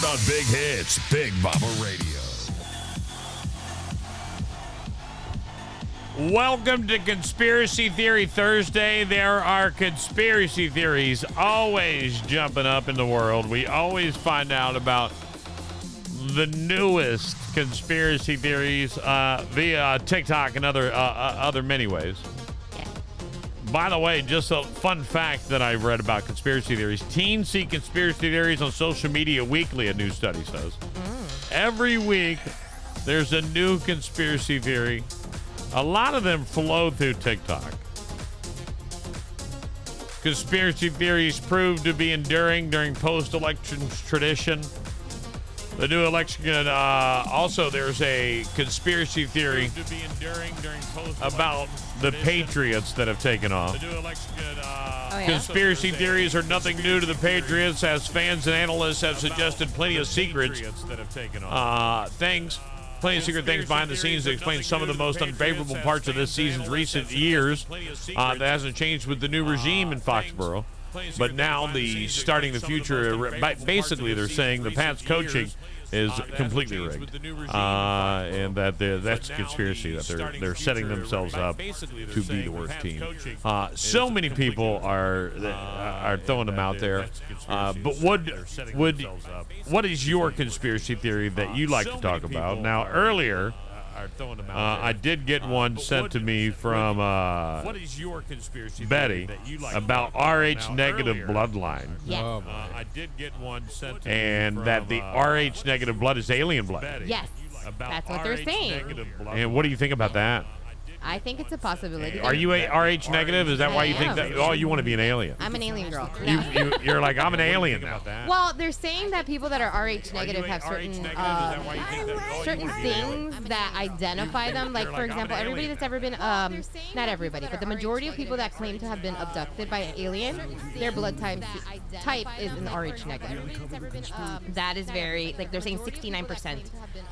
on big hits, Big Baba Radio. Welcome to Conspiracy Theory Thursday. There are conspiracy theories always jumping up in the world. We always find out about the newest conspiracy theories via TikTok and other many ways. By the way, just a fun fact that I read about conspiracy theories. Teens see conspiracy theories on social media weekly, a new study says. Every week, there's a new conspiracy theory. A lot of them flow through TikTok. Conspiracy theories prove to be enduring during post-election tradition. The new election, also there's a conspiracy theory about the Patriots that have taken off. Conspiracy theories are nothing new to the Patriots, as fans and analysts have suggested plenty of secret secret things behind the scenes that explain some of the most unfavorable parts of this season's recent years. That hasn't changed with the new regime in Foxborough. But now starting the future, basically they're saying the Pats coaching is completely rigged, and that that's a conspiracy, that they're setting themselves up to be the worst team. So many people are throwing them out there. But what is your conspiracy theory that you like to talk about? Now, earlier, I did get one sent to me from Betty about RH negative bloodline. Yes. I did get one sent to me and that the RH negative blood is alien blood. Yes. That's what they're saying. And what do you think about that? I think it's a possibility. Are you a RH negative? Is that why you think that? Oh, you want to be an alien? I'm an alien girl. You're like, I'm an alien now. Well, they're saying that people that are RH negative have certain things that identify them. Like, for example, everybody that's ever been, not everybody, but the majority of people that claim to have been abducted by an alien, their blood type is an RH negative. That is very, like, they're saying 69%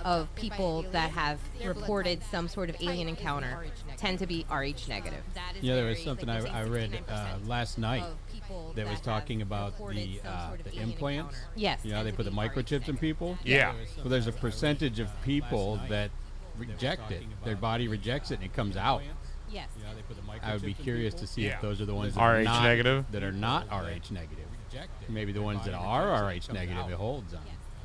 of people that have reported some sort of alien encounter tend to be RH negative. Yeah, there was something I read last night that was talking about the implants. Yes. You know, they put the microchips in people. Yeah. Well, there's a percentage of people that reject it. Their body rejects it and it comes out. Yes. I would be curious to see if those are the ones that RH negative? That are not RH negative. Maybe the ones that are RH negative, it holds on.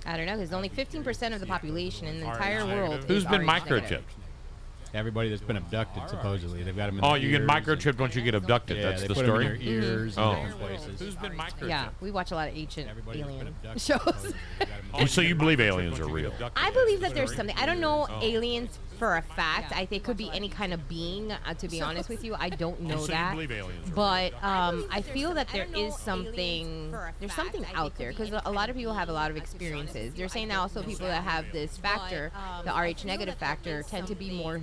I don't know, because only 15% of the population in the entire world Who's been RH microchipped? negative. Everybody that's been abducted, supposedly. They've got them in Oh, their you get ears microchipped once you get abducted. Yeah, That's they the put story? them in their ears and different places. Who's been microchipped? Yeah, we watch a lot of ancient Everybody's been alien abducted. shows. So you believe aliens are real? I believe that there's something. I don't know aliens for a fact. I think it could be any kind of being, to be honest with you. I don't know So you that. believe aliens are But I feel that there is something, there's something out there, because a lot of people have a lot of experiences. They're saying that also people that have this factor, the RH negative factor, tend to be more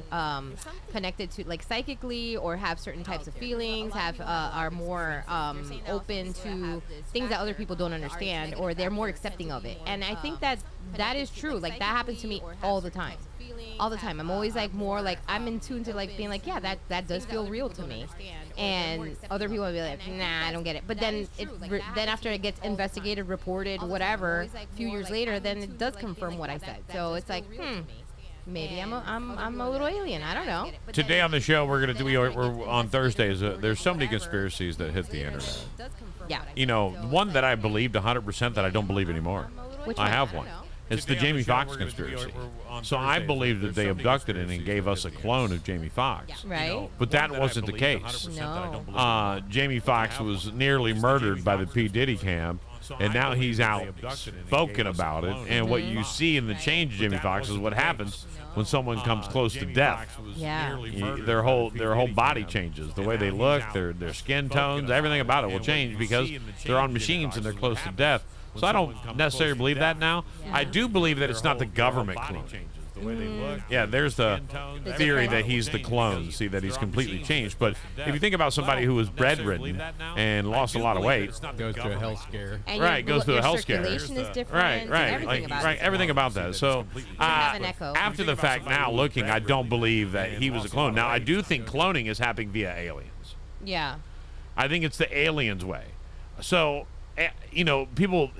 connected to, like, psychically, or have certain types of feelings, are more open to things that other people don't understand, or they're more accepting of it. And I think that is true. Like, that happens to me all the time. All the time. I'm always like more like, I'm in tune to, like, being like, yeah, that does feel real to me. And other people will be like, nah, I don't get it. But then then after it gets investigated, reported, whatever, a few years later, then it does confirm what I said. So it's like, maybe I'm a little alien. I don't know. Today on the show, we're on Thursdays. There's so many conspiracies that hit the internet. Yeah. You know, one that I believed 100% that I don't believe anymore. Which I one? have one. It's the Jamie Foxx conspiracy. So I believe that they abducted him and gave us a clone of Jamie Foxx. Right. But that wasn't the case. No. Jamie Foxx was nearly murdered by the P. Diddy camp, and now he's out spoken about it. And what you see in the change of Jamie Foxx is what happens when someone comes close to death. Yeah. Their whole body changes. The way they look, their skin tones, everything about it will change because they're on machines and they're close to death. So I don't necessarily believe that now. I do believe that it's not the government clone. Yeah, there's the theory that he's the clone. See, that he's completely changed. But if you think about somebody who was bedridden and lost a lot of weight, Goes through a health scare. And right, goes through a health scare. circulation is different. Everything about that. So have an echo. after the fact, now looking, I don't believe that he was a clone. Now I do think cloning is happening via aliens. Yeah. I think it's the aliens way. So, you know, people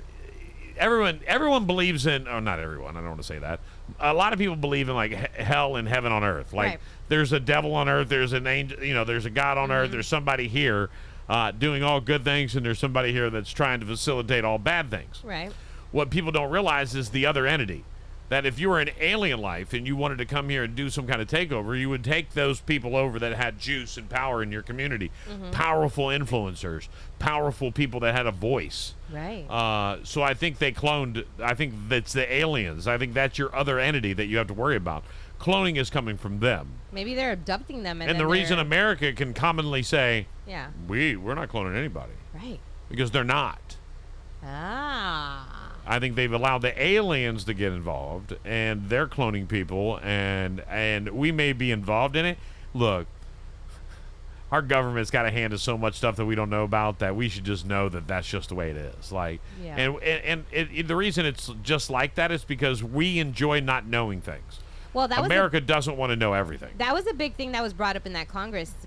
everyone believes in, oh, not everyone, I don't want to say that. A lot of people believe in like hell and heaven on earth. Like there's a devil on earth, there's an angel, there's a God on earth, there's somebody here doing all good things, and there's somebody here that's trying to facilitate all bad things. Right. What people don't realize is the other entity. That if you were in alien life and you wanted to come here and do some kind of takeover, you would take those people over that had juice and power in your community. Powerful influencers, powerful people that had a voice. Right. So I think they cloned, I think that's the aliens. I think that's your other entity that you have to worry about. Cloning is coming from them. Maybe they're abducting them. And the reason America can commonly say, we're not cloning anybody. Right. Because they're not. Ah. I think they've allowed the aliens to get involved, and they're cloning people, and we may be involved in it. Look, our government's got a hand in so much stuff that we don't know about that we should just know that that's just the way it is. Like, and the reason it's just like that is because we enjoy not knowing things. Well, that America doesn't want to know everything. That was a big thing that was brought up in that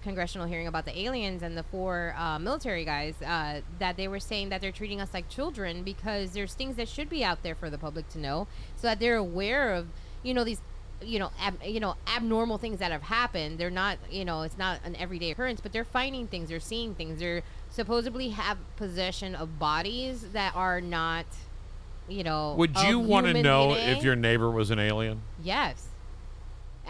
congressional hearing about the aliens and the 4 military guys, that they were saying that they're treating us like children because there's things that should be out there for the public to know, so that they're aware of, these, abnormal things that have happened. They're not, it's not an everyday occurrence, but they're finding things, they're seeing things, they're supposedly have possession of bodies that are not, Would you want to know if your neighbor was an alien? Yes.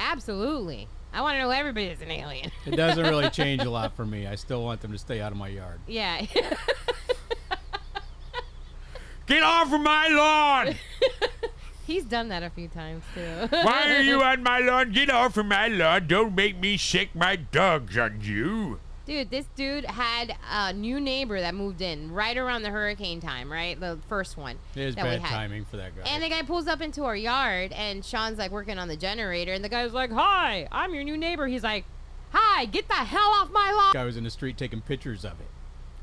Absolutely. I want to know everybody is an alien. It doesn't really change a lot for me. I still want them to stay out of my yard. Yeah. Get off of my lawn! He's done that a few times, too. Why are you on my lawn? Get off of my lawn. Don't make me sick my dogs on you. Dude, this dude had a new neighbor that moved in right around the hurricane time, right? The first one. It is bad timing for that guy. And the guy pulls up into our yard, and Sean's like working on the generator, and the guy's like, "Hi, I'm your new neighbor." He's like, "Hi, get the hell off my lawn." The guy was in the street taking pictures of it.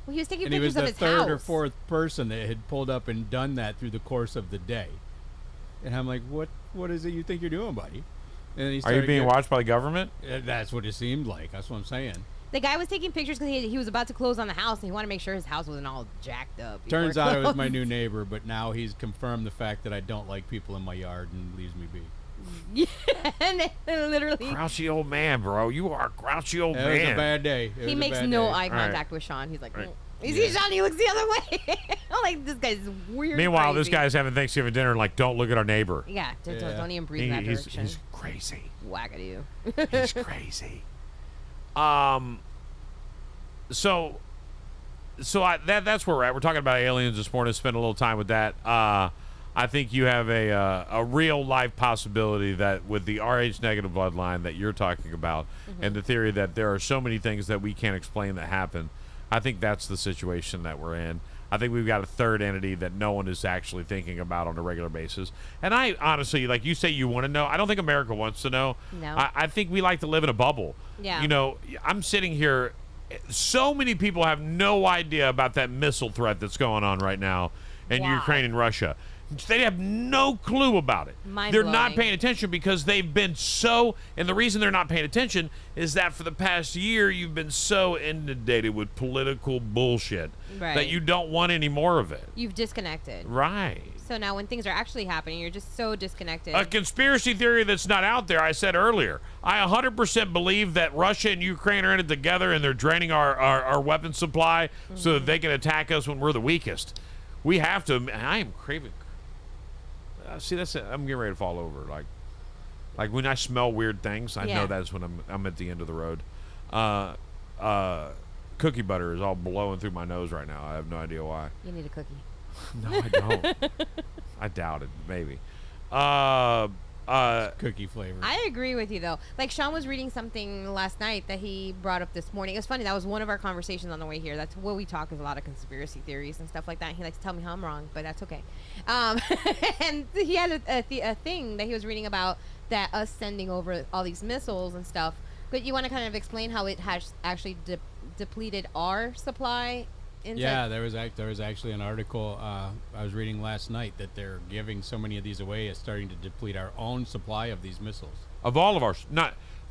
Well, he was taking and pictures of his house. And he was the third or fourth person that had pulled up and done that through the course of the day. And I'm like, what is it you think you're doing, buddy? And he Are you being watched by the government? That's what it seemed like. That's what I'm saying. The guy was taking pictures because he was about to close on the house, and he wanted to make sure his house wasn't all jacked up. Turns out it was my new neighbor, but now he's confirmed the fact that I don't like people in my yard and leaves me be. Yeah, and literally. Grouchy old man, bro. You are a grouchy old man. It was a bad day. He makes no eye contact with Sean. He's like, you see Sean? He looks the other way. I'm like, this guy's weird. Meanwhile, crazy. this guy's having Thanksgiving dinner and like, don't look at our neighbor. Yeah, don't even breathe in that direction. He's crazy. Wackadoo. He's crazy. So that's where we're at. We're talking about aliens this morning. Spend a little time with that. I think you have a real life possibility that with the Rh negative bloodline that you're talking about, and the theory that there are so many things that we can't explain that happen. I think that's the situation that we're in. I think we've got a third entity that no one is actually thinking about on a regular basis. And I honestly, like you say, you want to know. I don't think America wants to know. No. I think we like to live in a bubble. Yeah. I'm sitting here. So many people have no idea about that missile threat that's going on right now in Ukraine and Russia. They have no clue about it. They're not paying attention because they've been so, and the reason they're not paying attention is that for the past year you've been so inundated with political bullshit that you don't want any more of it. You've disconnected. Right. So now when things are actually happening, you're just so disconnected. A conspiracy theory that's not out there, I said earlier. I 100% believe that Russia and Ukraine are in it together and they're draining our weapons supply so that they can attack us when we're the weakest. We have to. I am craving. See, that's it. I'm getting ready to fall over. Like when I smell weird things, I know that's when I'm at the end of the road. Cookie butter is all blowing through my nose right now. I have no idea why. You need a cookie. No, I don't. I doubt it. Maybe. Cookie flavor. I agree with you though. Like Sean was reading something last night that he brought up this morning. It was funny. That was one of our conversations on the way here. That's what we talk, is a lot of conspiracy theories and stuff like that. He likes to tell me how I'm wrong, but that's okay. And he had a thing that he was reading about, that us sending over all these missiles and stuff. But you want to kind of explain how it has actually depleted our supply? Yeah, there was actually an article I was reading last night that they're giving so many of these away, it's starting to deplete our own supply of these missiles. Of all of our,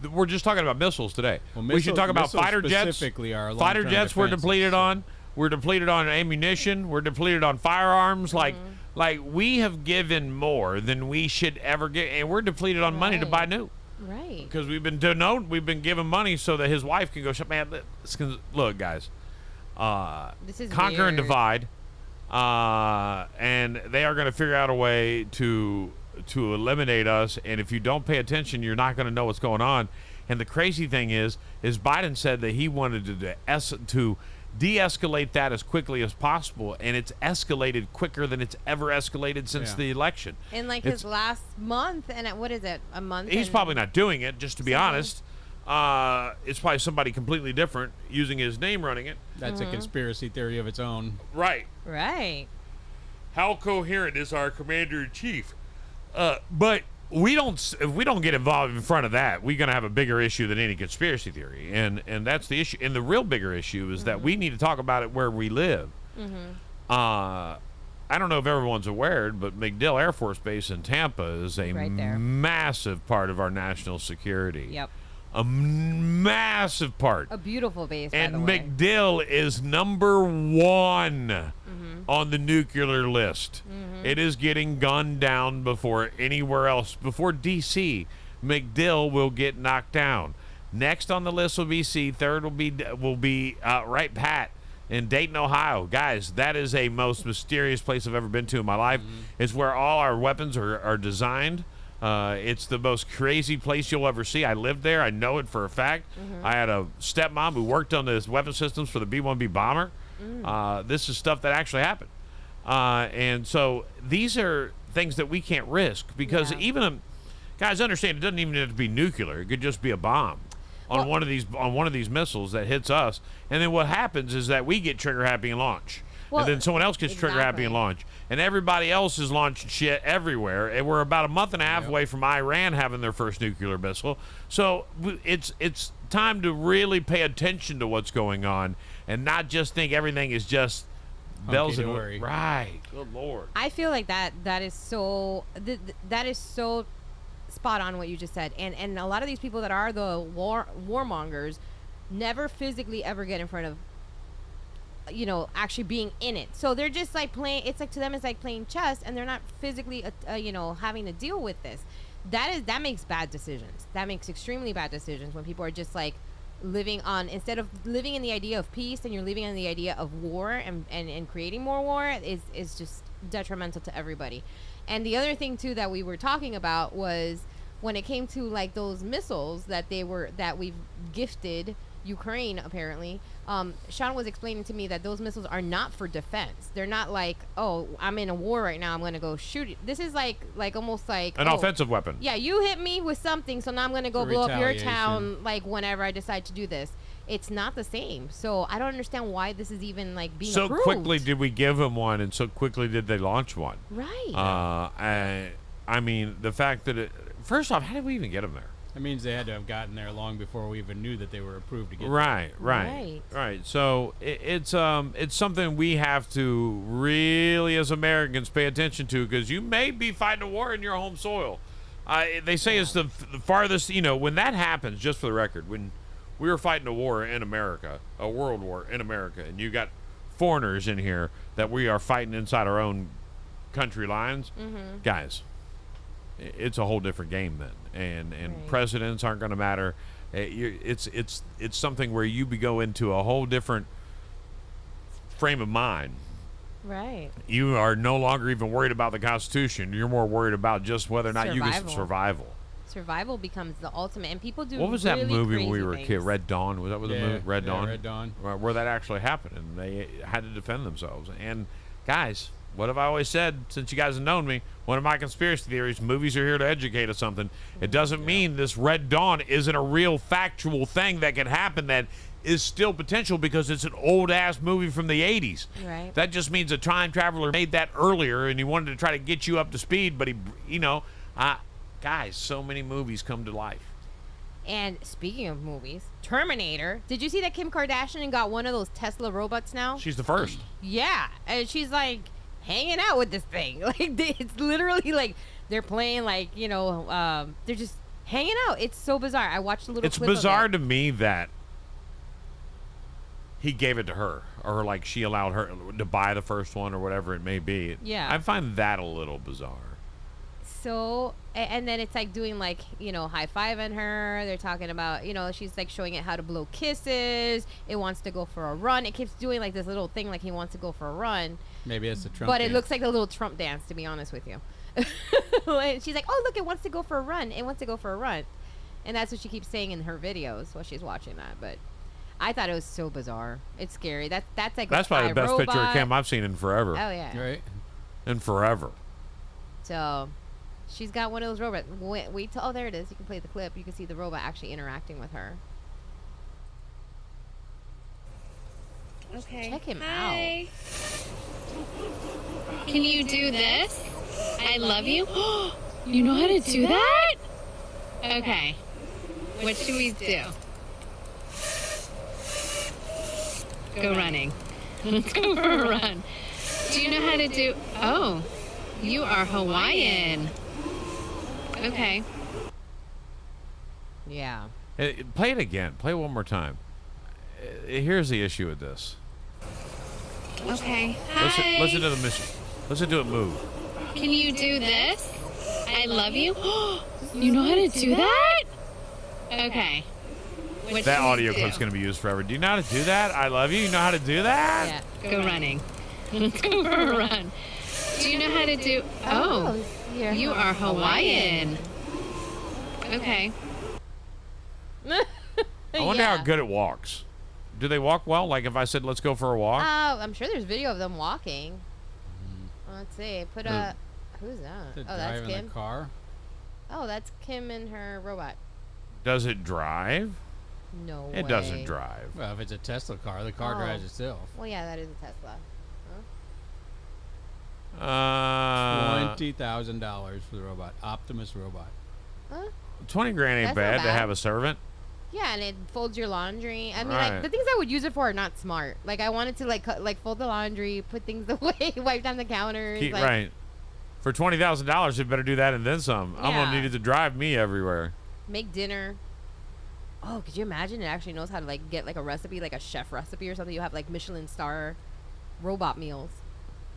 we're just talking about missiles today. Well, we should talk about fighter jets. Fighter jets we're depleted on. We're depleted on ammunition. We're depleted on firearms. Like Like, we have given more than we should ever get, and we're depleted on money to buy new. Right. Because we've been giving money so that his wife can go shop. Man, look, guys, This is conquer and weird. divide, and they are going to figure out a way to eliminate us. And if you don't pay attention, you're not going to know what's going on. And the crazy thing is Biden said that he wanted to de-escalate that as quickly as possible, and it's escalated quicker than it's ever escalated since the election. In like his last month, and what is it, a month? He's probably not doing it, just to be honest. It's probably somebody completely different using his name running it. That's a conspiracy theory of its own. Right. Right. How coherent is our commander-in-chief? But if we don't get involved in front of that, we're going to have a bigger issue than any conspiracy theory. And that's the issue. And the real bigger issue is that we need to talk about it where we live. I don't know if everyone's aware, but MacDill Air Force Base in Tampa is a Right there. massive part of our national security. Yep. A massive part. A beautiful base, by the And way. MacDill is number one on the nuclear list. It is getting gunned down before anywhere else. Before D.C., MacDill will get knocked down. Next on the list will be C. Third will be Wright Pat in Dayton, Ohio. Guys, that is a most mysterious place I've ever been to in my life. It's where all our weapons are designed. It's the most crazy place you'll ever see. I lived there. I know it for a fact. I had a stepmom who worked on the weapon systems for the B-1B bomber. This is stuff that actually happened. And so these are things that we can't risk because guys, understand it doesn't even have to be nuclear. It could just be a bomb on one of these missiles that hits us. And then what happens is that we get trigger happy and launch. And then someone else gets trigger happy and launch. And everybody else is launching shit everywhere. And we're about a month and a half away from Iran having their first nuclear missile. So it's time to really pay attention to what's going on and not just think everything is just bells and Hunky-dory. right. Good Lord. I feel like that is so that is so spot on what you just said. And a lot of these people that are the warmongers never physically ever get in front of actually being in it. So they're just like playing, it's like to them it's like playing chess, and they're not physically having to deal with this. That makes bad decisions. That makes extremely bad decisions when people are just like instead of living in the idea of peace, and you're living in the idea of war and creating more war is just detrimental to everybody. And the other thing too that we were talking about was when it came to like those missiles that we've gifted Ukraine, apparently. Sean was explaining to me that those missiles are not for defense. They're not like, oh, I'm in a war right now, I'm going to go shoot it. This is like almost like an offensive weapon. Yeah, you hit me with something, so now I'm going to go For blow up your retaliation. town like whenever I decide to do this. It's not the same. So I don't understand why this is even like being So approved. quickly did we give them one, and so quickly did they launch one. Right. I mean, the fact that first off, how did we even get them there? That means they had to have gotten there long before we even knew that they were approved to get Right. So it's something we have to really, as Americans, pay attention to, because you may be fighting a war in your home soil. They say it's the farthest. When that happens, just for the record, when we were fighting a war in America, a world war in America, and you got foreigners in here that we are fighting inside our own country lines, guys. It's a whole different game then, and Right. presidents aren't going to matter. It's something where you go into a whole different frame of mind. Right. You are no longer even worried about the Constitution. You're more worried about just whether or not you get survival. Survival becomes the ultimate, and people do. What was that really movie when we crazy were things. kids? Red Dawn? Was that what the movie? Red Dawn. Red Dawn. Where that actually happened, and they had to defend themselves. And guys, what have I always said since you guys have known me? One of my conspiracy theories: movies are here to educate us something. It doesn't mean this Red Dawn isn't a real factual thing that can happen that is still potential because it's an old ass movie from the 80s. Right. That just means a time traveler made that earlier, and he wanted to try to get you up to speed, but guys, so many movies come to life. And speaking of movies, Terminator. Did you see that Kim Kardashian got one of those Tesla robots now? She's the first. Yeah, and she's like hanging out with this thing. Like it's literally like they're playing like they're just hanging out. It's so bizarre. I watched a little. It's clip of bizarre it. to me that he gave it to her, or like she allowed her to buy the first one, or whatever it may be. Yeah. I find that a little bizarre. So, and then it's like doing like, high-fiving her. They're talking about, she's like showing it how to blow kisses. It wants to go for a run. It keeps doing like this little thing like he wants to go for a run. Maybe it's a Trump But dance. it looks like a little Trump dance, to be honest with you. And she's like, oh, look, it wants to go for a run. It wants to go for a run. And that's what she keeps saying in her videos while she's watching that. But I thought it was so bizarre. It's scary. That's like That's probably the best picture of Kim I've seen in forever. Oh, yeah. Right. In forever. So she's got one of those robots. Wait till, there it is. You can play the clip. You can see the robot actually interacting with her. Okay. Check him Hi. Can you do this? I love you. You know how to do that? Okay. What should we do? Go running. Let's go for a run. Do you know how to do? Oh, you are Hawaiian. Okay. Yeah. Play it again. Play it one more time. Here's the issue with this. Okay. Hi. Listen to the mission. Listen to it move. Can you do this? I love you. You know how to do that? Okay. What That should we audio do? clip's going to be used forever. Do you know how to do that? I love you. You know how to do that? Yeah. Go running. Let's go for a run. Do you know how to do? Oh, you are Hawaiian. Okay. I wonder how good it walks. Do they walk well? Like if I said, let's go for a walk? I'm sure there's video of them walking. Let's see. Put a. Who's that? To Oh, that's drive in Kim. the car. Oh, that's Kim and her robot. Does it drive? No way. It doesn't drive. Well, if it's a Tesla car, the car Oh. drives itself. Well, yeah, that is a Tesla. $20,000 for the robot, Optimus robot. 20 grand ain't That's not bad to bad. have a servant. Yeah, and it folds your laundry. I mean, Right. like the things I would use it for are not smart. Like I wanted to like fold the laundry, put things away, wipe down the counters. Keep, like, right. For $20,000, you better do that and then some. I'm Yeah. gonna need it to drive me everywhere. Make dinner. Oh, could you imagine it actually knows how to like get like a recipe, like a chef recipe or something? You have like Michelin star robot meals.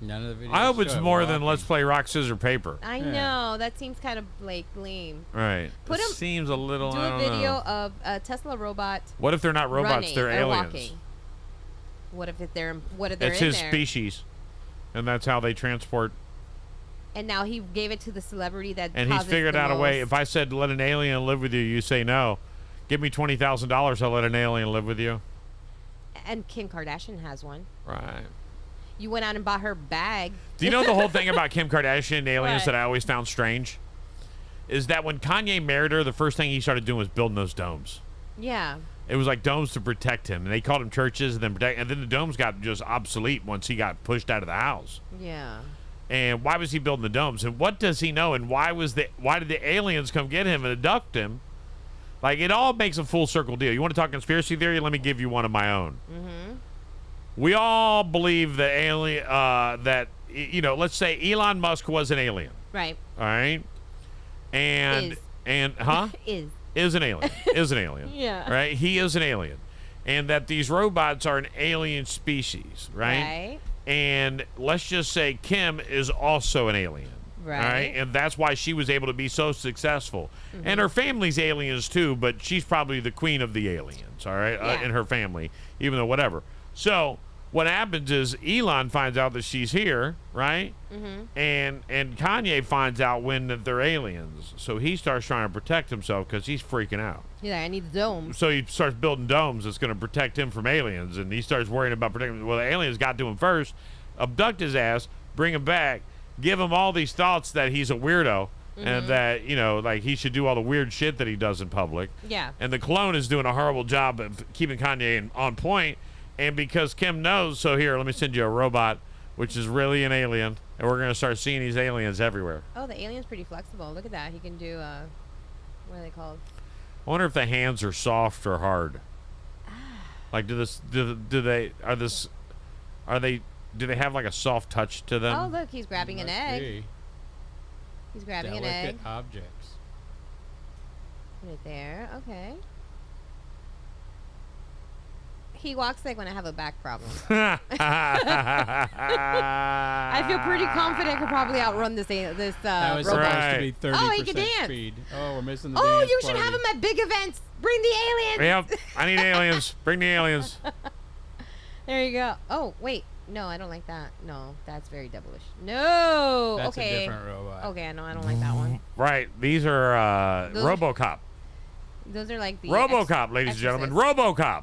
None of the videos. I hope it's show it more than walking. let's play rock, scissors, paper. I Yeah. know that seems kind of like lame. Right. Put It 'em- seems a little. Do I a don't video know. of a Tesla robot. What if they're not robots? running They're or aliens. walking. What if they're what if they're It's in his there? species, and that's how they transport. And now he gave it to the celebrity that. And he's causes figured the out a way. most- If I said let an alien live with you, you say no. Give me $20,000, I'll let an alien live with you. And Kim Kardashian has one. Right. You went out and bought her bag. Do you know the whole thing about Kim Kardashian and aliens What? that I always found strange? Is that when Kanye married her, the first thing he started doing was building those domes. Yeah. It was like domes to protect him, and they called them churches, and then the domes got just obsolete once he got pushed out of the house. Yeah. And why was he building the domes? And what does he know? And why did the aliens come get him and abduct him? Like, it all makes a full circle deal. You want to talk conspiracy theory? Let me give you one of my own. Mm-hmm. We all believe that let's say Elon Musk was an alien. Right. All right. And Is. is an alien. Is an alien. Yeah. Right? He is an alien. And that these robots are an alien species, right? Right. And let's just say Kim is also an alien. Right. All right. And that's why she was able to be so successful. And her family's aliens too, but she's probably the queen of the aliens, all right, Yeah. in her family, even though whatever. So what happens is Elon finds out that she's here, right? And Kanye finds out that they're aliens. So he starts trying to protect himself because he's freaking out. He's like, I need the dome. So he starts building domes that's going to protect him from aliens, and he starts worrying about protecting. Well, the aliens got to him first, abduct his ass, bring him back, give him all these thoughts that he's a weirdo, and that like he should do all the weird shit that he does in public. Yeah. And the clone is doing a horrible job of keeping Kanye on point. And because Kim knows, so here, let me send you a robot, which is really an alien, and we're going to start seeing these aliens everywhere. Oh, the alien's pretty flexible. Look at that. He can do what are they called? I wonder if the hands are soft or hard. Like, do they have like a soft touch to them? Oh, look, he's grabbing an Must egg. be. He's grabbing an Delicate egg. objects. Put it there. Okay. He walks like when I have a back problem. I feel pretty confident I could probably outrun this That was robot. supposed to be 30% Oh, he can dance. speed. Oh, we're missing the Oh, dance you should party. have him at big events. Bring the aliens. Yep. I need aliens. Bring the aliens. There you go. Oh, wait. No, I don't like that. No, that's very devilish. No. That's okay. a different robot. Okay, no, I don't like that one. Right. These are Those are- RoboCop. Those are like the RoboCop, ladies and gentlemen. RoboCop.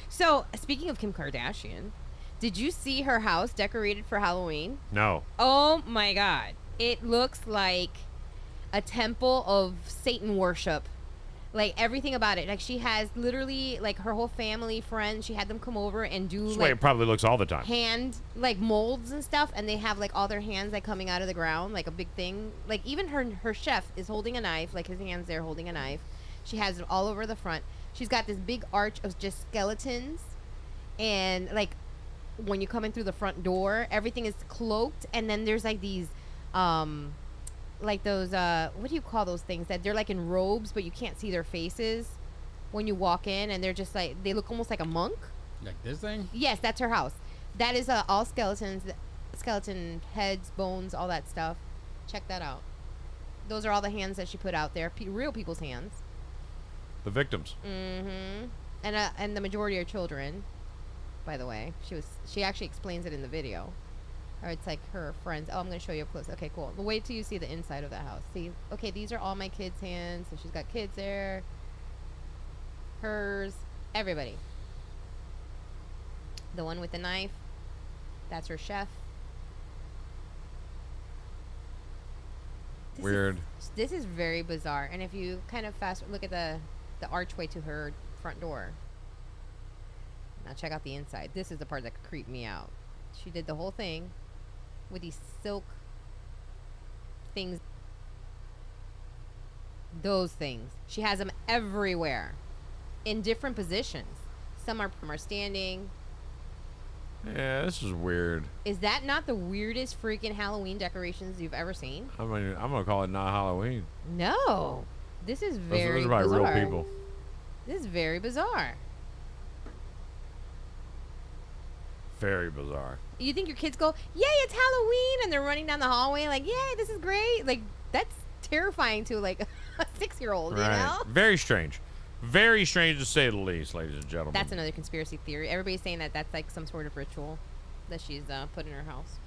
So, speaking of Kim Kardashian, did you see her house decorated for Halloween? No. Oh my God. It looks like a temple of Satan worship. Like everything about it. Like she has literally like her whole family, friends, she had them come over and do This way like it probably looks all the time. hand like molds and stuff, and they have like all their hands like coming out of the ground, like a big thing. Like even her chef is holding a knife, like his hands there holding a knife. She has it all over the front. She's got this big arch of just skeletons, and like when you come in through the front door, everything is cloaked, and then there's like these like those what do you call those things that they're like in robes but you can't see their faces when you walk in, and they're just like they look almost like a monk. Like this thing? Yes, that's her house. That is all skeletons, skeleton heads, bones, all that stuff. Check that out. Those are all the hands that she put out there, real people's hands. The victims. And the majority are children, by the way. She actually explains it in the video. Or it's like her friends. Oh, I'm going to show you up close. Okay, cool. But wait till you see the inside of that house. See, okay, these are all my kids' hands. So she's got kids there. Hers. Everybody. The one with the knife. That's her chef. Weird. This is very bizarre. And if you kind of look at the archway to her front door. Now check out the inside. This is the part that creeped me out. She did the whole thing with these silk things. Those things. She has them everywhere in different positions. Some are standing. Yeah, this is weird. Is that not the weirdest freaking Halloween decorations you've ever seen? I'm gonna call it not Halloween. No. This is very Those are by bizarre. real people. This is very bizarre. Very bizarre. You think your kids go, yay, it's Halloween, and they're running down the hallway like, yay, this is great. Like, that's terrifying to like a 6-year-old, you know? Very strange. Very strange to say the least, ladies and gentlemen. That's another conspiracy theory. Everybody's saying that that's like some sort of ritual that she's put in her house.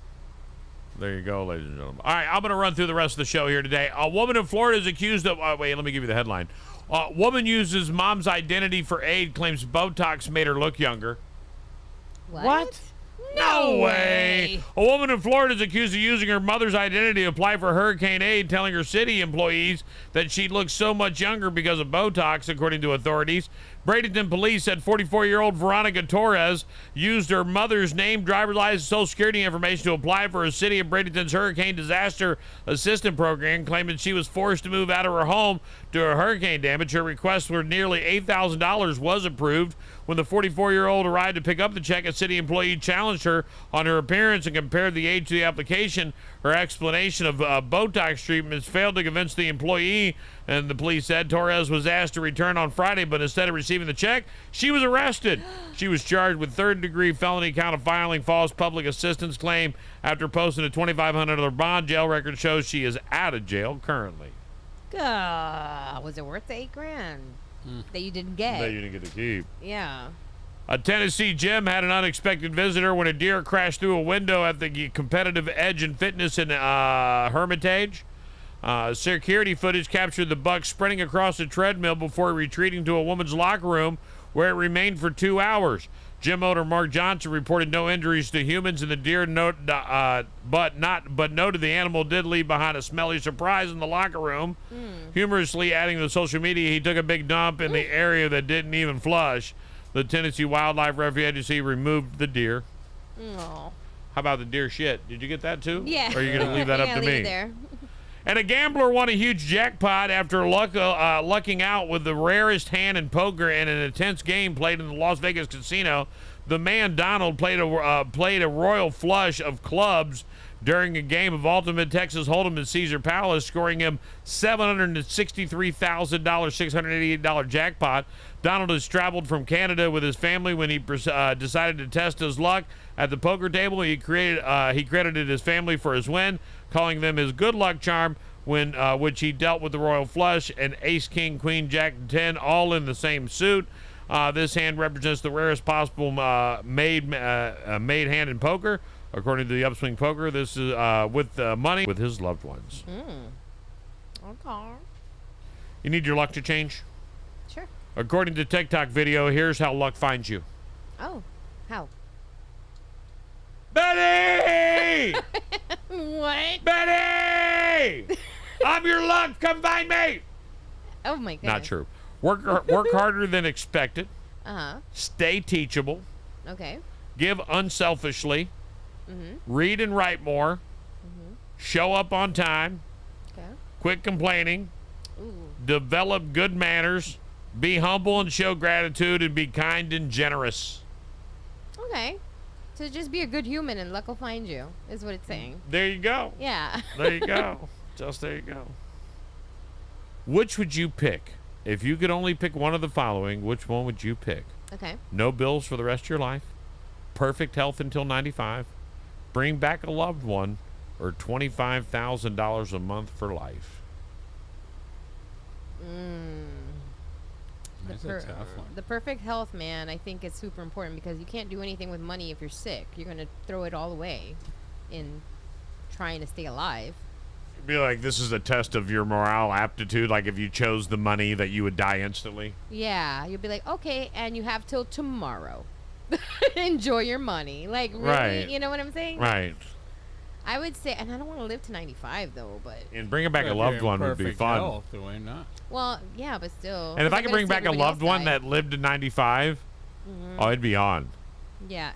There you go, ladies and gentlemen. All right, I'm going to run through the rest of the show here today. A woman in Florida is accused of... wait, let me give you the headline. Woman uses mom's identity for aid, claims Botox made her look younger. What? No way! A woman in Florida is accused of using her mother's identity to apply for hurricane aid, telling her city employees that she looks so much younger because of Botox, according to authorities. Bradenton police said 44-year-old Veronica Torres used her mother's name, driver's license, social security information to apply for a city of Bradenton's hurricane disaster assistance program, claiming she was forced to move out of her home due to hurricane damage. Her request for nearly $8,000 was approved. When the 44-year-old arrived to pick up the check, a city employee challenged her on her appearance and compared the age to the application. Her explanation of Botox treatments failed to convince the employee, and the police said Torres was asked to return on Friday, but instead of receiving the check, she was arrested. She was charged with third-degree felony count of filing false public assistance claim after posting a $2,500 bond. Jail record shows she is out of jail currently. Was it worth the $8,000 that you didn't get? That you didn't get to keep. Yeah. A Tennessee gym had an unexpected visitor when a deer crashed through a window at the competitive Edge and Fitness in Hermitage. Security footage captured the buck sprinting across the treadmill before retreating to a woman's locker room, where it remained for 2 hours. Gym owner Mark Johnson reported no injuries to humans, and the deer but noted the animal did leave behind a smelly surprise in the locker room. Humorously adding to social media, he took a big dump in the area that didn't even flush. The Tennessee Wildlife Refuge Agency removed the deer. Oh. How about the deer shit? Did you get that too? Yeah. Or are you going to leave that up to leave me? it there. And a gambler won a huge jackpot after lucking out with the rarest hand in poker in an intense game played in the Las Vegas casino. The man Donald played a royal flush of clubs during a game of Ultimate Texas Hold'em at Caesar Palace, scoring him $763,000, $688 jackpot. Donald has traveled from Canada with his family when he decided to test his luck at the poker table. He credited his family for his win, calling them his good luck charm, when which he dealt with the royal flush and ace, king, queen, jack, and 10, all in the same suit. This hand represents the rarest possible made hand in poker. According to the Upswing Poker, this is with money with his loved ones. Okay. You need your luck to change? Sure. According to TikTok video, here's how luck finds you. Oh, how? Betty! What? Betty! I'm your luck. Come find me. Oh my goodness. Not true. Work harder than expected. Stay teachable. Okay. Give unselfishly. Read and write more. Show up on time. Okay. Quit complaining. Ooh. Develop good manners. Be humble and show gratitude, and be kind and generous. Okay. So just be a good human and luck will find you, is what it's saying. There you go. Yeah. There you go. Just there you go. Which would you pick? If you could only pick one of the following, which one would you pick? Okay. No bills for the rest of your life, perfect health until 95, bring back a loved one, or $25,000 a month for life? That's a tough one. The perfect health, man, I think is super important because you can't do anything with money if you're sick. You're going to throw it all away in trying to stay alive. It'd be like, this is a test of your morale aptitude. Like if you chose the money that you would die instantly. Yeah. You'll be like, okay, and you have till tomorrow. Enjoy your money. Like, really? Right. You know what I'm saying? Right. I would say, and I don't want to live to 95 though, but. And bringing back If a you're loved in one would be perfect fun. health, why not? Well, yeah, but still. And if I they're could gonna bring see back a everybody loved else one die. that lived to 95, oh, it'd be on. Yeah.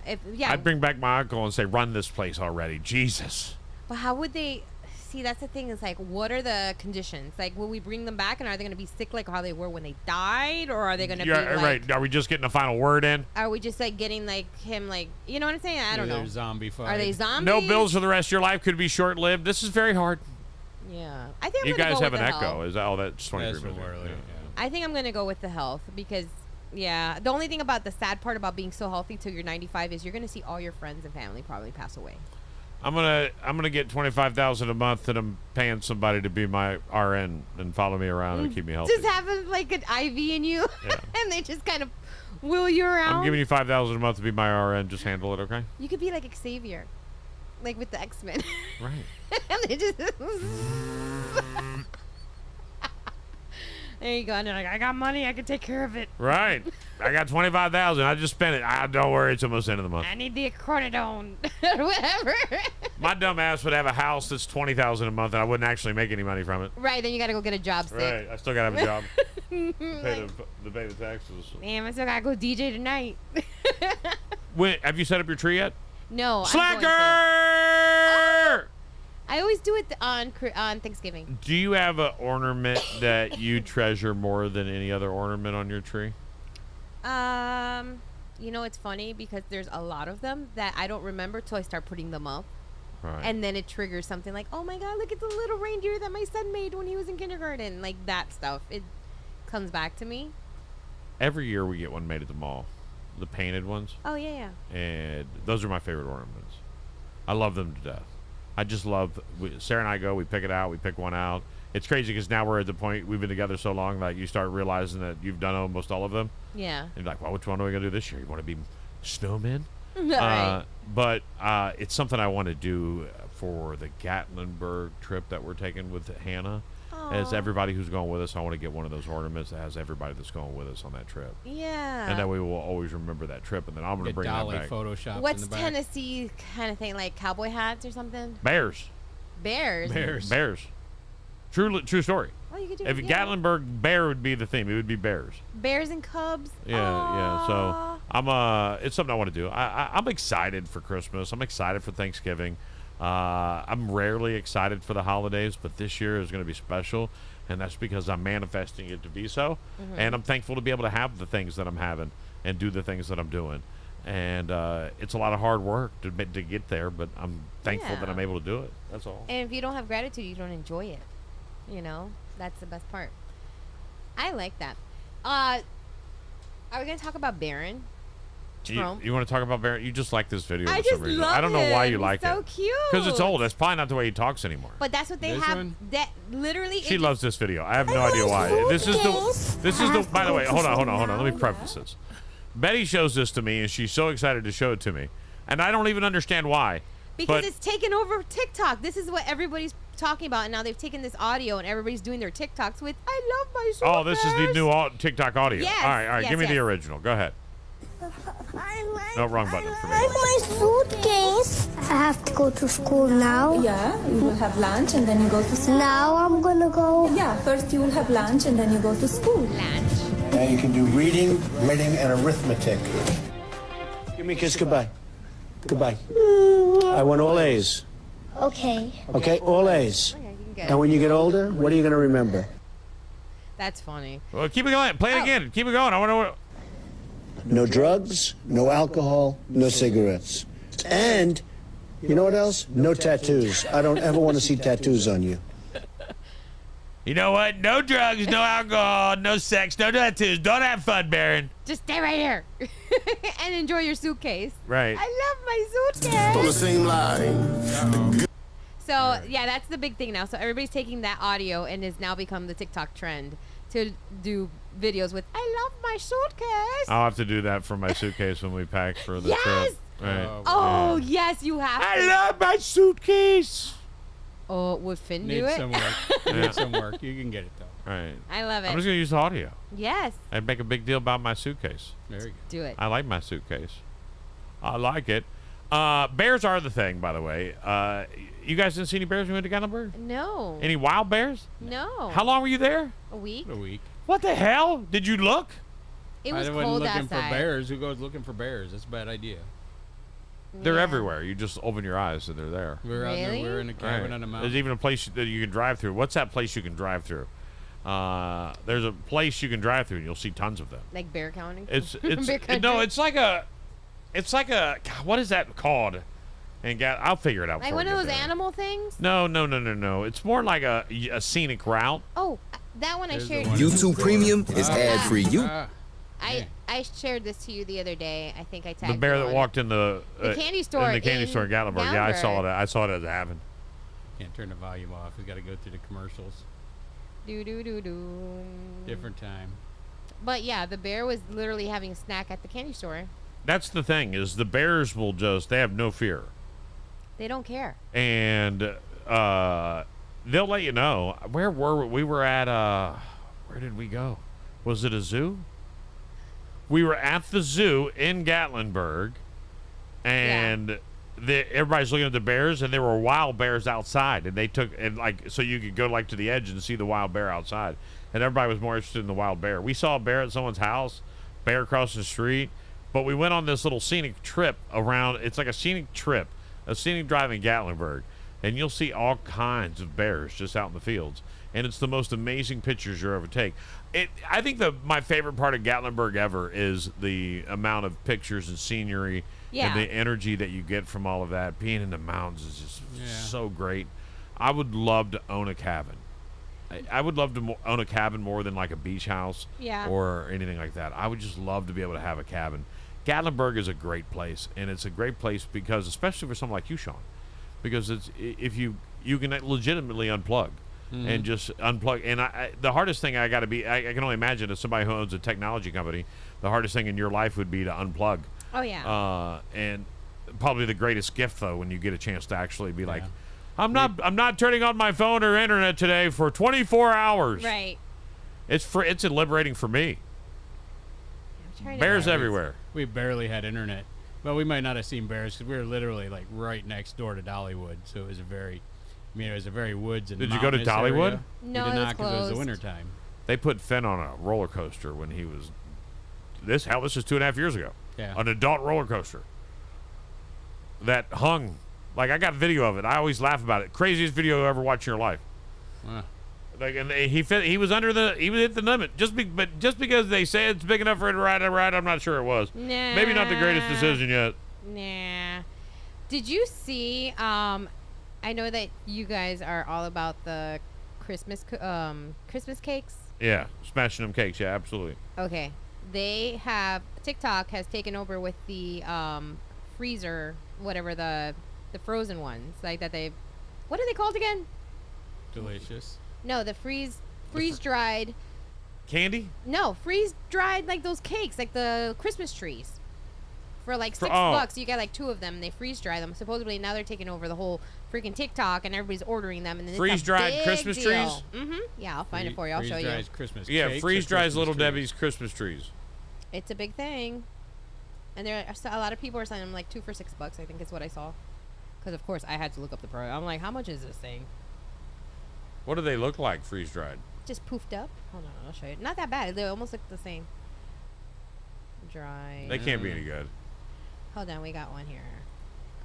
I'd bring back my uncle and say, run this place already. Jesus. But how would they? See, that's the thing. Is like, what are the conditions? Like, will we bring them back, and are they going to be sick like how they were when they died, or are they going to be like? Right. Are we just getting a final word in? Are we just like getting like him like you know what I'm saying? I don't know. They're zombie-fied. Are they zombies? No bills for the rest of your life, could be short-lived. This is very hard. Yeah, I think I'm You gonna guys go have with an the echo. health. Is that, that's 23 That's minutes. what we're like, I think I'm gonna go with the health because yeah, the only thing about the sad part about being so healthy till you're 95 is you're gonna see all your friends and family probably pass away. I'm gonna get $25,000 a month, and I'm paying somebody to be my RN and follow me around and keep me healthy. Just have like an IV in you, Yeah. and they just kind of wheel you around. I'm giving you $5,000 a month to be my RN. Just handle it, okay? You could be like Xavier, like with the X-Men. Right. And they just there you go. And they're like, I got money, I can take care of it. Right. I got $25,000. I just spent it. Don't worry, it's almost the end of the month. I need the accordion or whatever. My dumb ass would have a house that's $20,000 a month, and I wouldn't actually make any money from it. Right, then you gotta go get a job sick. Right. I still gotta have a job. to pay the taxes. Damn, I still gotta go DJ tonight. Have you set up your tree yet? No, Slacker! I always do it on Thanksgiving. Do you have an ornament that you treasure more than any other ornament on your tree? You know, it's funny because there's a lot of them that I don't remember till I start putting them up. Right. And then it triggers something like, oh my God, look at the little reindeer that my son made when he was in kindergarten. Like that stuff. It comes back to me. Every year we get one made at the mall. The painted ones. Oh, yeah. And those are my favorite ornaments. I love them to death. I just love, Sarah and I go, we pick it out, we pick one out. It's crazy because now we're at the point, we've been together so long, like you start realizing that you've done almost all of them. Yeah. And you're like, well, which one are we going to do this year? You want to be snowmen? Right. But it's something I want to do for the Gatlinburg trip that we're taking with Hannah. As everybody who's going with us, I want to get one of those ornaments that has everybody that's going with us on that trip. Yeah. And that way we'll always remember that trip. And then I'm going to Get bring Dolly that back. Photoshopped What's in the back. Tennessee kind of thing, like cowboy hats or something? Bears. Bears. Bears. True story. Oh, you could do If it. Yeah. Gatlinburg bear would be the theme, it would be bears. Bears and cubs. Yeah. So Aw. it's something I want to do. I'm excited for Christmas. I'm excited for Thanksgiving. I'm rarely excited for the holidays, but this year is going to be special, and that's because I'm manifesting it to be so. And I'm thankful to be able to have the things that I'm having and do the things that I'm doing. And it's a lot of hard work to get there, but I'm thankful that Yeah. I'm able to do it. That's all. And if you don't have gratitude, you don't enjoy it. You know, that's the best part. I like that. Are we gonna talk about Barron Trump? You want to talk about Barron? You just like this video I for just some reason. love I don't know why him. you He's like so it. cute. Because it's old. That's probably not the way he talks anymore. But that's what they This have. one? That literally. She loves this video. I have no idea why. This is the. By the way, hold on. Let me preface this. Betty shows this to me, and she's so excited to show it to me, and I don't even understand why. Because but it's taken over TikTok. This is what everybody's talking about, and now they've taken this audio, and everybody's doing their TikToks with "I love my suitcase." oh, this is the new TikTok audio. Yes, All right. yes, Give me the yes. original. Go ahead. No, wrong button for me. My suitcase. I have to go to school now. Yeah, you will have lunch and then you go to school. Now I'm gonna go. Yeah, first you will have lunch and then you go to school. Lunch. Now you can do reading, writing, and arithmetic. Give me a kiss goodbye. Goodbye. I want all A's. Okay. Okay, all A's. Okay, you can get And it. when you get older, what are you going to remember? That's funny. Well, keep it going. Play it Oh. again. Keep it going. I want to know. No drugs, no alcohol, no cigarettes. And, you know what else? No tattoos. I don't ever want to see tattoos on you. You know what? No drugs, no alcohol, no sex, no tattoos. Don't have fun, Barron. Just stay right here and enjoy your suitcase. Right. I love my suitcase. On the same line. So yeah, that's the big thing now. So everybody's taking that audio and has now become the TikTok trend to do videos with "I love my suitcase." I'll have to do that for my suitcase when we pack for the Yes! trip. Right. Oh yes, you have. I to. love my suitcase. Oh, would Finn do Needs it? some work. Needs some work. You can get it though. Right. I love I'm it. just gonna use the audio. Yes, I'd make a big deal about my suitcase. There you go. do it. I like my suitcase. I like it. Bears are the thing, by the way. You guys didn't see any bears when we went to Gatlinburg? No. Any wild bears? No. How long were you there? A week? A week. What the hell? Did you look? It was I wasn't cold looking outside. for bears. Who goes looking for bears? That's a bad idea. They're Yeah. everywhere. You just open your eyes and they're there. We were out there. We Really? were in a cabin Right. on a There's mountain. even a place that you can drive through. What's that place you can drive through? There's a place you can drive through and you'll see tons of them. Like bear counting. It's Bear country? no, it's like a God, what is that called? And I'll figure it out. Like before one we of get those there. animal things. No. It's more like a scenic route. Oh, that one I There's the shared. one. YouTube Premium is ad-free. I shared this to you the other day. I think I tagged The bear you that on walked in the candy store in the candy in store in Gatlinburg. Yeah, I saw Gatlinburg. that. I saw it as happened. Can't turn the volume off. We got to go through the commercials. Do do do do. Different time. But yeah, the bear was literally having a snack at the candy store. That's the thing is the bears will they have no fear. They don't care. And they'll let you know. Where were we? We were at where did we go? Was it a zoo? We were at the zoo in Gatlinburg, and everybody's looking at the bears, and there were wild bears outside, and they took so you could go to the edge and see the wild bear outside, and everybody was more interested in the wild bear. We saw a bear at someone's house, bear across the street, but we went on this little scenic trip around. It's like a scenic trip, a scenic drive in Gatlinburg, and you'll see all kinds of bears just out in the fields, and it's the most amazing pictures you'll ever take. I think my favorite part of Gatlinburg ever is the amount of pictures and scenery Yeah. and the energy that you get from all of that. Being in the mountains is just so great. I would love to own a cabin. I would love to own a cabin more than like a beach house or anything like that. I would just love to be able to have a cabin. Gatlinburg is a great place, and it's a great place because, especially for someone like you, Sean, because if you can legitimately unplug. And just unplug. And the hardest thing I can only imagine as somebody who owns a technology company, the hardest thing in your life would be to unplug. Oh yeah. And probably the greatest gift though, when you get a chance to actually be like, I'm not turning on my phone or internet today for 24 hours. Right. It's liberating for me. I'm trying Bears to everywhere. We barely had internet. Well, we might not have seen bears because we were literally like right next door to Dollywood, so it was a very woods and Did you go to mountainous Dollywood? area. No, we it did was not because it was the closed. wintertime. They put Finn on a roller coaster when he was this is 2.5 years ago. Yeah. An adult roller coaster that hung. Like, I got video of it. I always laugh about it. Craziest video you ever watched in your life. Huh. Like, and he was under he hit the limit. But just because they say it's big enough for it to ride, I'm not sure it was. Nah. Maybe not the greatest decision yet. Nah. Did you see? I know that you guys are all about the Christmas cakes. Yeah, smashing them cakes. Yeah, absolutely. Okay. They have TikTok has taken over with the freezer, whatever the frozen ones like that. What are they called again? Delicious. No, the freeze dried. Candy? No, freeze dried like those cakes, like the Christmas trees. For like $6, you get like 2 of them. And they freeze dry them. Supposedly now they're taking over the whole freaking TikTok, and everybody's ordering them. And then freeze dried Christmas trees. Yeah, I'll find it for you. I'll show you. Christmas Yeah, cakes freeze or dries Christmas Little trees? Debbie's Christmas trees. It's a big thing, and there are a lot of people are selling them like 2 for $6. I think is what I saw. Because of course I had to look up the price. I'm like, how much is this thing? What do they look like, freeze dried? Just poofed up. Hold on, I'll show you. Not that bad. They almost look the same. Dry. They can't be any good. Hold on, we got one here.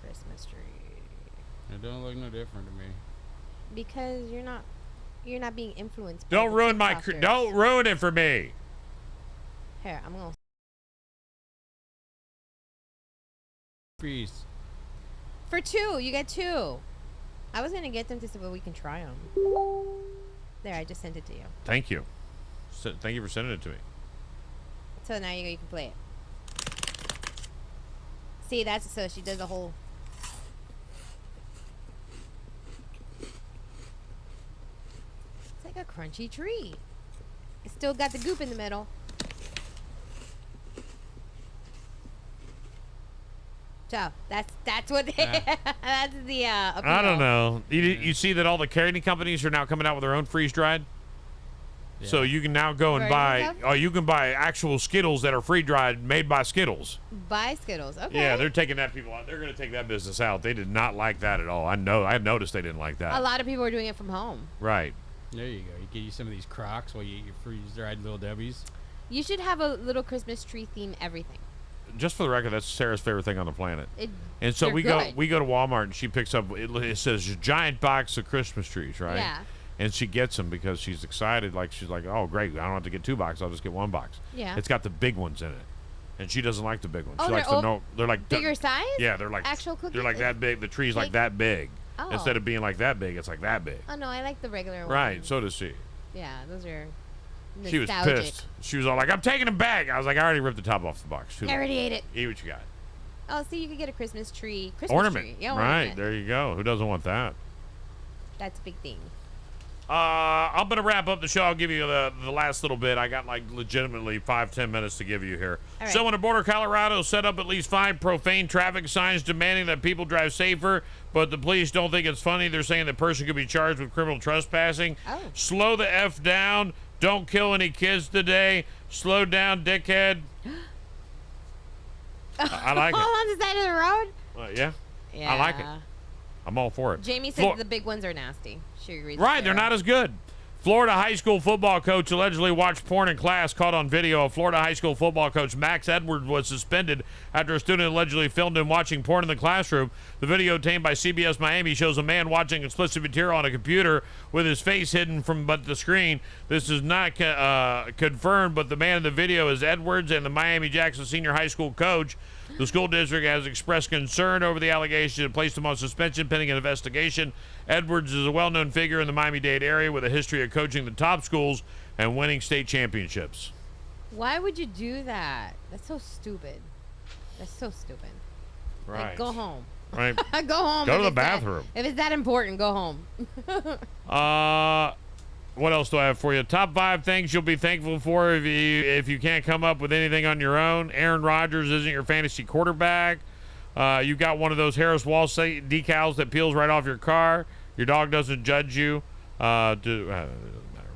Christmas tree. It don't look no different to me. Because you're not being influenced. Don't by ruin the TikTokers. don't ruin it for me. Here, I'm gonna. Freeze. For 2, you get 2. I was gonna get them to see if we can try them. There, I just sent it to you. Thank you. Thank you for sending it to me. So now you can play it. See, so she does the whole. It's like a crunchy tree. It's still got the goop in the middle. So that's what that's the appeal. I don't know. You see that all the candy companies are now coming out with their own freeze dried. Yeah. So you can now go and buy. Oh, you can buy actual Skittles that are freeze dried, made by Skittles. Buy Skittles. Okay. Yeah, they're taking that people out. They're going to take that business out. They did not like that at all. I know. I noticed they didn't like that. A lot of people are doing it from home. Right. There you go. You get you some of these Crocs while you eat your freeze-dried Little Debbie's. You should have a little Christmas tree theme everything. Just for the record, that's Sarah's favorite thing on the planet. And so we go to Walmart and she picks up. It says giant box of Christmas trees, right? Yeah. And she gets them because she's excited. Like she's like, oh great, I don't have to get 2 boxes. I'll just get 1 box. Yeah. It's got the big ones in it, and she doesn't like the big ones. Oh, She likes they're like bigger size. Yeah, they're like actual cookies. They're like that big. The tree's like that big. Oh. Instead of being like that big, it's like that big. Oh no, I like the regular ones. Right. So does she. Yeah, those are. Nostalgic. She was pissed. She was all like, I'm taking them back. I was like, I already ripped the top off the box. I already ate it. Eat what you got. Oh, see, you could get a Christmas tree. Ornament. Tree. Yeah, right. ornament. There you go. Who doesn't want that? That's a big thing. I'm going to wrap up the show. I'll give you the last little bit. I got like legitimately 5-10 minutes to give you here. All right. Someone in Boulder, Colorado set up at least 5 profane traffic signs demanding that people drive safer, but the police don't think it's funny. They're saying the person could be charged with criminal trespassing. Oh. Slow the F down. Don't kill any kids today. Slow down, dickhead. I like it. All on the side of the road? Yeah. I like it. I'm all for it. Jamie says the big ones are nasty. She agrees. Right, they're not as good. Florida high school football coach allegedly watched porn in class, caught on video. Florida high school football coach Max Edwards was suspended after a student allegedly filmed him watching porn in the classroom. The video obtained by CBS Miami shows a man watching explicit material on a computer with his face hidden from the screen. This is not confirmed, but the man in the video is Edwards and the Miami-Jackson senior high school coach. The school district has expressed concern over the allegation and placed him on suspension pending an investigation. Edwards is a well-known figure in the Miami-Dade area with a history of coaching the top schools and winning state championships. Why would you do that? That's so stupid. That's so stupid. Right. Like, go home. Right. Go home. Go to the bathroom. If it's that important, go home. What else do I have for you? Top 5 things you'll be thankful for if you can't come up with anything on your own. Aaron Rodgers isn't your fantasy quarterback. You got one of those Harris Wall decals that peels right off your car. Your dog doesn't judge you. Doesn't matter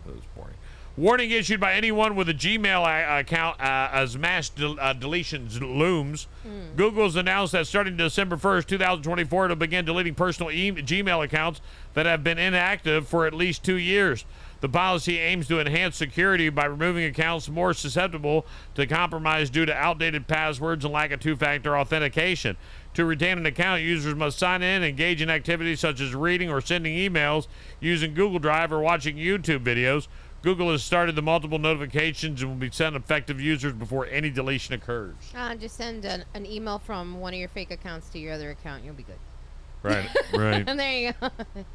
if it's boring. Warning issued by anyone with a Gmail account as mass deletions looms. Google's announced that starting December 1st, 2024, it'll begin deleting personal Gmail accounts that have been inactive for at least 2 years. The policy aims to enhance security by removing accounts more susceptible to compromise due to outdated passwords and lack of 2-factor authentication. To retain an account, users must sign in and engage in activities such as reading or sending emails, using Google Drive, or watching YouTube videos. Google has started the multiple notifications and will be sent effective users before any deletion occurs. Just send an email from one of your fake accounts to your other account. You'll be good. Right, right. And there you go.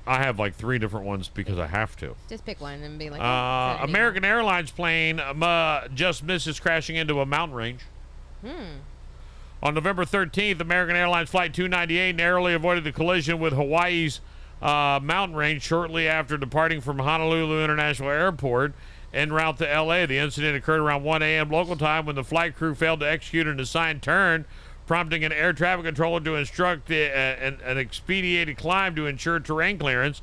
I have like 3 different ones because I have to. Just pick one and be like, American Airlines plane just misses crashing into a mountain range. On November 13th, American Airlines Flight 298 narrowly avoided the collision with Hawaii's mountain range shortly after departing from Honolulu International Airport en route to L.A. The incident occurred around 1 a.m. local time when the flight crew failed to execute an assigned turn, prompting an air traffic controller to instruct an expedited climb to ensure terrain clearance.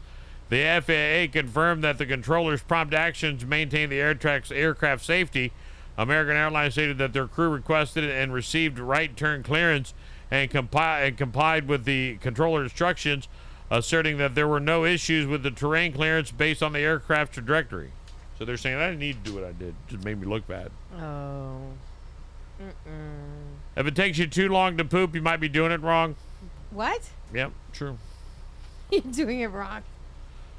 The FAA confirmed that the controller's prompt actions maintained the aircraft safety. American Airlines stated that their crew requested and received right turn clearance and complied with the controller instructions, asserting that there were no issues with the terrain clearance based on the aircraft's trajectory. So they're saying, I didn't need to do what I did. It just made me look bad. Oh. If it takes you too long to poop, you might be doing it wrong. What? Yep, true. You're doing it wrong.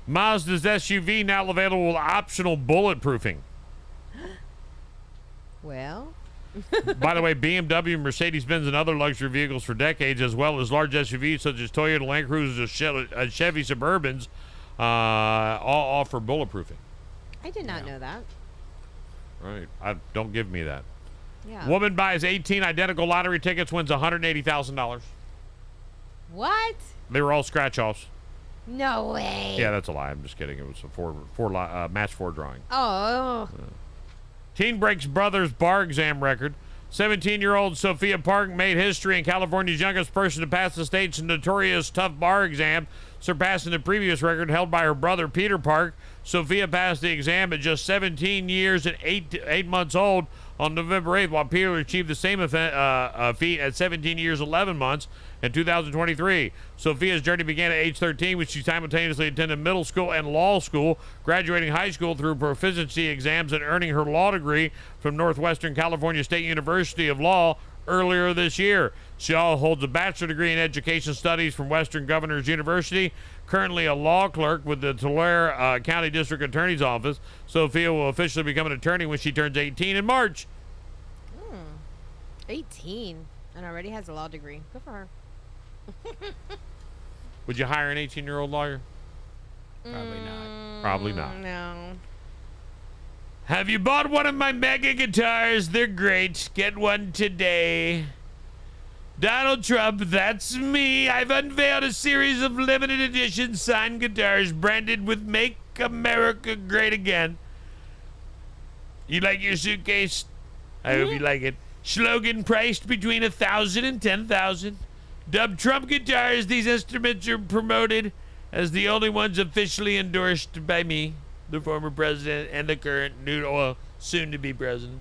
Mazda's SUV now available with optional bulletproofing. Well. By the way, BMW, Mercedes-Benz, and other luxury vehicles for decades, as well as large SUVs such as Toyota Land Cruisers and Chevy Suburbans, all offer bulletproofing. I did not know that. Right. Don't give me that. Yeah. Woman buys 18 identical lottery tickets, wins $180,000. What? They were all scratch-offs. No way. Yeah, that's a lie. I'm just kidding. It was a match 4 drawing. Oh. Teen breaks brother's bar exam record. 17-year-old Sophia Park made history in California's youngest person to pass the state's notorious tough bar exam, surpassing the previous record held by her brother Peter Park. Sophia passed the exam at just 17 years and 8 months old on November 8th, while Peter achieved the same feat at 17 years 11 months in 2023. Sophia's journey began at age 13 when she simultaneously attended middle school and law school, graduating high school through proficiency exams and earning her law degree from Northwestern California State University of Law earlier this year. She also holds a bachelor degree in education studies from Western Governors University, currently a law clerk with the Tulare County District Attorney's Office. Sophia will officially become an attorney when she turns 18 in March. 18 and already has a law degree. Good for her. Would you hire an 18-year-old lawyer? Probably not. Probably not. No. Have you bought one of my mega guitars? They're great. Get one today. Donald Trump, that's me. I've unveiled a series of limited edition signed guitars branded with Make America Great Again. You like your suitcase? I hope you like it. Slogan priced between $1,000 and $10,000. Dubbed Trump guitars, these instruments are promoted as the only ones officially endorsed by me, the former president and the current soon-to-be president.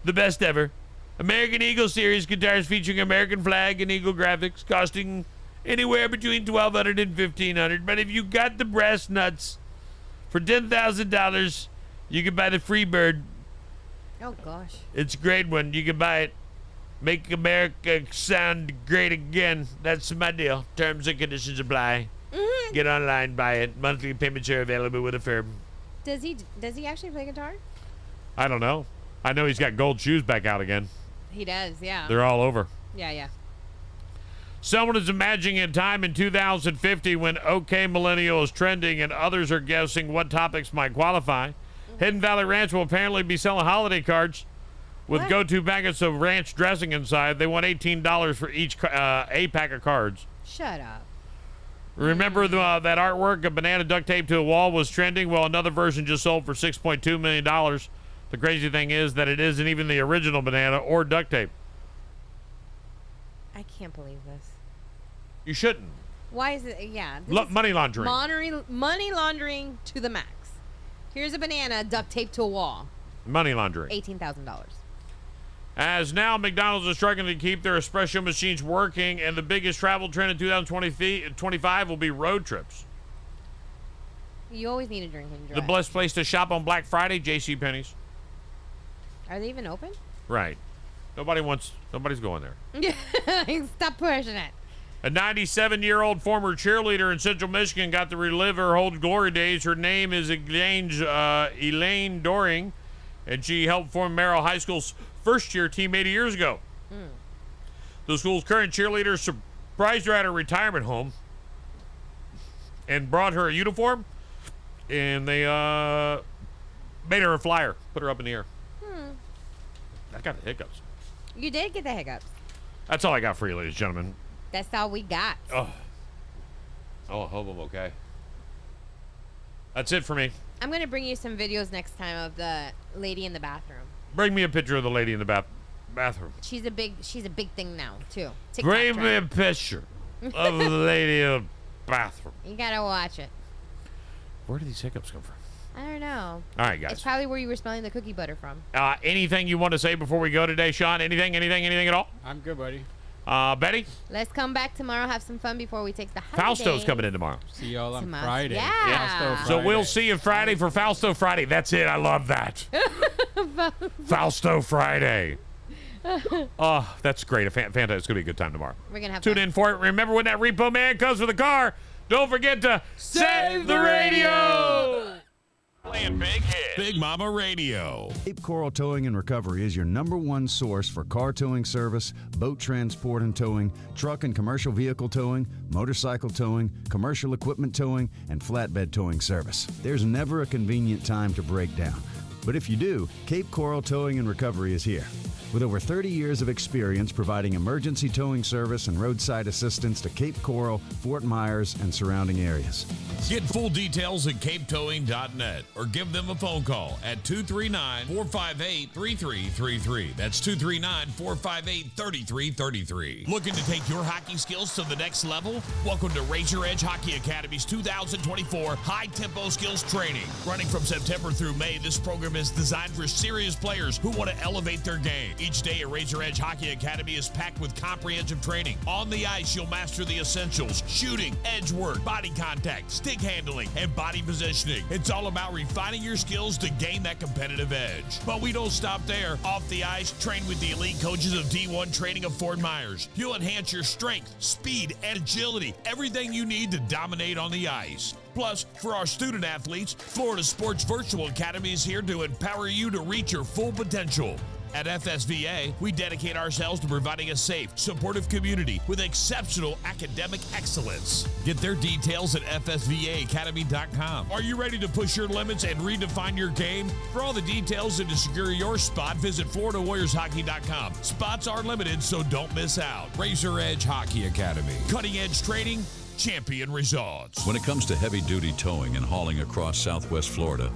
The best ever. American Eagle Series guitars featuring American flag and eagle graphics, costing anywhere between $1,200 and $1,500. But if you got the brass nuts, for $10,000, you can buy the Freebird. Oh, gosh. It's a great one. You can buy it. Make America sound great again. That's my deal. Terms and conditions apply. Mm-hmm. Get online, buy it. Monthly payments are available with a firm. Does he actually play guitar? I don't know. I know he's got gold shoes back out again. He does, yeah. They're all over. Yeah. Someone is imagining a time in 2050 when OK Millennial is trending and others are guessing what topics might qualify. Hidden Valley Ranch will apparently be selling holiday cards with go-to packets of ranch dressing inside. They want $18 for each a pack of cards. Shut up. Remember that artwork of banana duct tape to a wall was trending? Well, another version just sold for $6.2 million. The crazy thing is that it isn't even the original banana or duct tape. I can't believe this. You shouldn't. Why is it? Yeah. Money laundering. Money laundering to the max. Here's a banana duct taped to a wall. Money laundering. $18,000. As now McDonald's is struggling to keep their espresso machines working, and the biggest travel trend in 2025 will be road trips. You always need a drink and drive. The best place to shop on Black Friday, JCPenney's. Are they even open? Right. Nobody wants Nobody's going there. Stop pushing it. A 97-year-old former cheerleader in Central Michigan got to relive her old glory days. Her name is Elaine Doring, and she helped form Merrill High School's first-year team 80 years ago. The school's current cheerleader surprised her at her retirement home and brought her a uniform, and they made her a flyer, put her up in the air. I got the hiccups. You did get the hiccups. That's all I got for you, ladies and gentlemen. That's all we got. Oh, I hope I'm okay. That's it for me. I'm going to bring you some videos next time of the lady in the bathroom. Bring me a picture of the lady in the bathroom. She's a big thing now, too. TikTok Bring me a trend. picture of the lady in the bathroom. You got to watch it. Where do these hiccups come from? I don't know. All right, guys. It's probably where you were smelling the cookie butter from. Anything you want to say before we go today, Sean? Anything at all? I'm good, buddy. Betty? Let's come back tomorrow, have some fun before we take the holiday. Fausto's coming in tomorrow. See y'all on Tomorrow. Friday. Yeah. Fausto So Friday. we'll see you Friday for Fausto Friday. That's it. I love that. Fausto Friday. Oh, that's great. Fanta, it's going to be a good time tomorrow. We're going to have Tune fun. in for it. Remember, when that repo man comes for the car, don't forget to save the radio. Playing big hits. Big Mama Radio. Cape Coral Towing and Recovery is your #1 source for car towing service, boat transport and towing, truck and commercial vehicle towing, motorcycle towing, commercial equipment towing, and flatbed towing service. There's never a convenient time to break down. But if you do, Cape Coral Towing and Recovery is here. With over 30 years of experience providing emergency towing service and roadside assistance to Cape Coral, Fort Myers, and surrounding areas. Get full details at capetowing.net or give them a phone call at 239-458-3333. That's 239-458-3333. Looking to take your hockey skills to the next level? Welcome to Razor Edge Hockey Academy's 2024 High Tempo Skills Training. Running from September through May, this program is designed for serious players who want to elevate their game. Each day at Razor Edge Hockey Academy is packed with comprehensive training. On the ice, you'll master the essentials: shooting, edge work, body contact, stick handling, and body positioning. It's all about refining your skills to gain that competitive edge. But we don't stop there. Off the ice, train with the elite coaches of D1 Training of Fort Myers. You'll enhance your strength, speed, and agility, everything you need to dominate on the ice. Plus, for our student athletes, Florida Sports Virtual Academy is here to empower you to reach your full potential. At FSVA, we dedicate ourselves to providing a safe, supportive community with exceptional academic excellence. Get their details at fsvaacademy.com. Are you ready to push your limits and redefine your game? For all the details and to secure your spot, visit FloridaWarriorsHockey.com. Spots are limited, so don't miss out. Razor Edge Hockey Academy. Cutting edge training, champion results. When it comes to heavy-duty towing and hauling across Southwest Florida,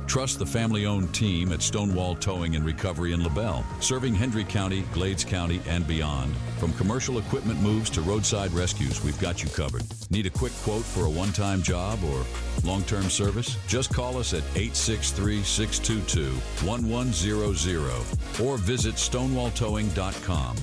trust the family-owned team at Stonewall Towing and Recovery in LaBelle, serving Hendry County, Glades County, and beyond. From commercial equipment moves to roadside rescues, we've got you covered. Need a quick quote for a one-time job or long-term service? Just call us at 863-622-1100 or visit stonewalltowing.com.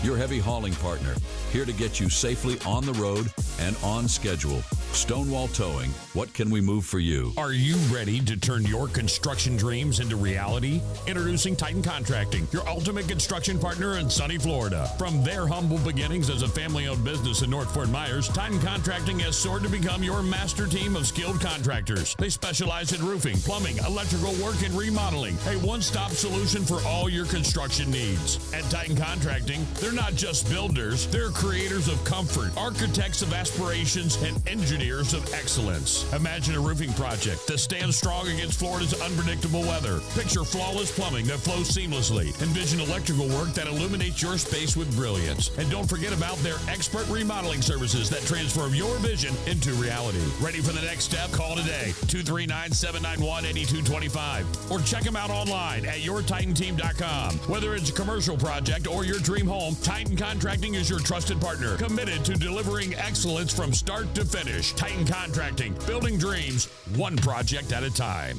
Your heavy hauling partner, here to get you safely on the road and on schedule. Stonewall Towing, what can we move for you? Are you ready to turn your construction dreams into reality? Introducing Titan Contracting, your ultimate construction partner in sunny Florida. From their humble beginnings as a family-owned business in North Fort Myers, Titan Contracting has soared to become your master team of skilled contractors. They specialize in roofing, plumbing, electrical work, and remodeling. A one-stop solution for all your construction needs. At Titan Contracting, they're not just builders, they're creators of comfort, architects of aspirations, and engineers of excellence. Imagine a roofing project that stands strong against Florida's unpredictable weather. Picture flawless plumbing that flows seamlessly. Envision electrical work that illuminates your space with brilliance. And don't forget about their expert remodeling services that transform your vision into reality. Ready for the next step? Call today, 239-791-8225. Or check them out online at yourtitanteam.com. Whether it's a commercial project or your dream home, Titan Contracting is your trusted partner, committed to delivering excellence from start to finish. Titan Contracting, building dreams, one project at a time.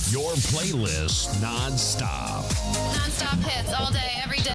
Your playlist non-stop. Non-stop hits all day, every day.